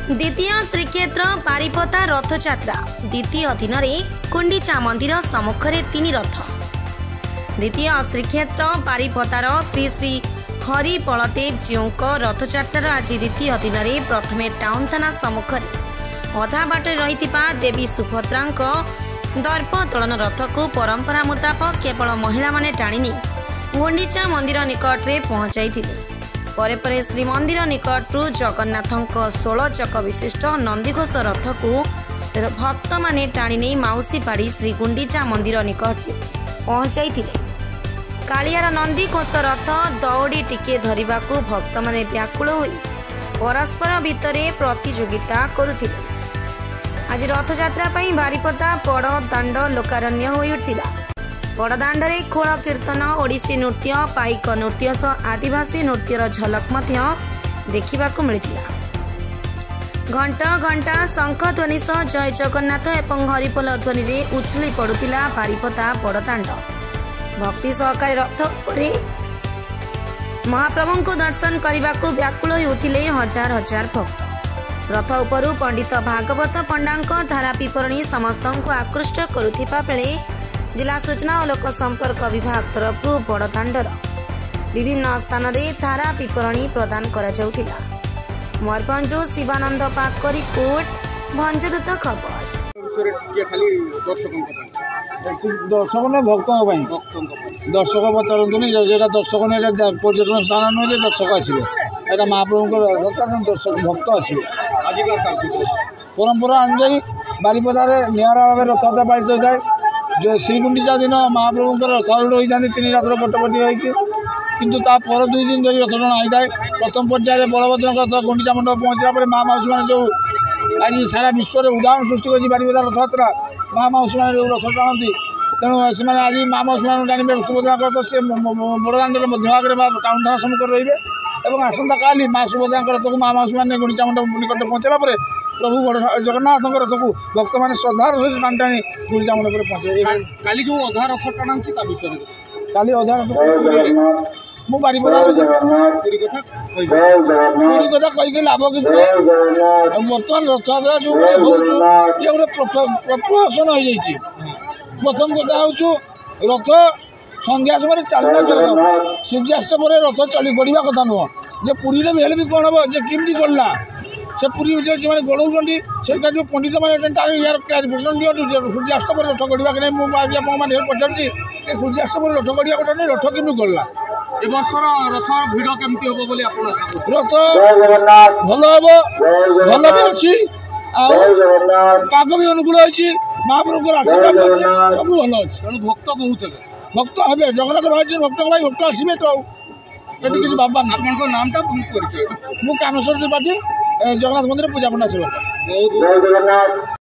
द्वितीय श्रीक्षेत्र बारिपदा रथयात्रा द्वितीय दिन गुंडीचा मंदिर सम्मुख में 3 रथ। द्वितीय श्रीक्षेत्र बारिपदार श्री श्री हरि बलदेव जीव रथयात्रार आज द्वितीय दिन में प्रथमे टाउन थाना सम्मुख अधा बाट रही देवी सुभद्रा दर्प तोलन रथ को परंपरा मुताबक केवल महिला माने टाणी गुंडीचा मंदिर निकट में पहुंचाई। परे परे श्रीमंदिर निकटू जगन्नाथଙ୍କ 16 चक विशिष्ट नंदीघोष रथ को भक्त माने टाणी नहीं माउसी पाड़ी श्री गुंडीचा मंदिर निकट पहुंचाई। कालियार नंदीघोष रथ दौड़ी टिके धरिबा को भक्त माने व्याकुल होई परस्पर भितरे प्रतियोगिता करुथिले। आज रथयात्रा पई बारिपदा बड़ दांड लोकारण्य होई उठिला। बड़दाण्डे खोल कीर्तन ओडिसी नृत्य पाइक नृत्य सह आदिवासी नृत्यर झलक देखा मिलता। घंटा घंटा शंख ध्वनि सह जय जगन्नाथ एवं हरिपोल ध्वनि रे उछुली पड़ुतिला बारिपदा बड़दाण्ड। भक्ति सहकारी रथ उपरे महाप्रभु को दर्शन करने को व्याकुल होते हजार हजार भक्त। रथ उपरू पंडित भागवत पंडा धारा पिपरणी समस्त को आकृष्ट करुथिबा बेले जिला सूचना और लोक संपर्क विभाग तरफ बड़दाण्डर विभिन्न स्थान में धारा पिपरणी प्रदान करा जाउथिला। मयूरभंज शिवानंद पाक रिपोर्ट भंजदूत खबर। दर्शक न भक्त दर्शक पचारतुनि दर्शक पर्यटन स्थान नुहे दर्शक आसवे महाप्रभु दर्शक भक्त आसवे परंपरा अनुजाई बारिपदा निरा भाव रथयात्रा पालित होता है। जो श्रीगुंडीचा दिन महाप्रभुंर रथारूढ़ होता है 3 रात्र पटपटी होकिंतु पर 2 दिन धरी रथ टଣା होता है। प्रथम पर्यायर बलभद्र रथ गुंडीचा मंडप पहुँचला माँ माउसी मैंने जो आज सारा विश्व में उदाहरण सृष्टि कर बारिपदा रथयात्रा माँ माउसी मैंने जो रथ टाणती तेणु से आज माँ माउसी मैंने टाणिबे सुभद्रा रथ से बड़दाण्डर मध्यभाग टाउन थाना सम्मुख रे और आसंता काली माँ सुभद्रा रथ को माँ माउसी मैंने गुंडीचा मंडप निकट पहुँचला प्रभु जगन्नाथ रथ को भक्त मैंने श्रद्धार सहित टाणी टाणी गुंडीचा मंडप पहुँचे। काली जो अधा रथ टाणी विषय काली अधा रथ मु बारिपदा पूरी कथा कहीकि लाभ कि बर्तमान रथयात्रा जो ये गोटे प्रहसन हो जाए। प्रथम कथा हूँ रथ संध्या समय चलना सूर्यास्त पर रथ चली गड़ा कथा नुह जे पुरी में हेल्ले भी कौन हम जे केमती गढ़ला से पुरी जो गड़ाऊँ से जो पंडित मैंने यार क्लारिफिकेशन दिखाँ सूर्यास्त पर रथ गढ़ा कि नहीं मुझे पचार सूर्यास्त पर रथ गढ़ा कथा नहीं रथ केमी गढ़ला ए वर्षर रथ भिड़ केमती हम बोली रथ भल हम भल भी अच्छी पाग भी अनुकूल अच्छी महाप्रभु आशीर्वाद सब भल अच्छे तेणु भक्त बहुत है भक्त हे जगन्नाथ भाई भक्त भाई भक्त आसवे तो किसी बाबा नाम परिचय मु कामेश्वर त्रिपाठी जगन्नाथ मंदिर पूजा पंडा सेवा बहुत।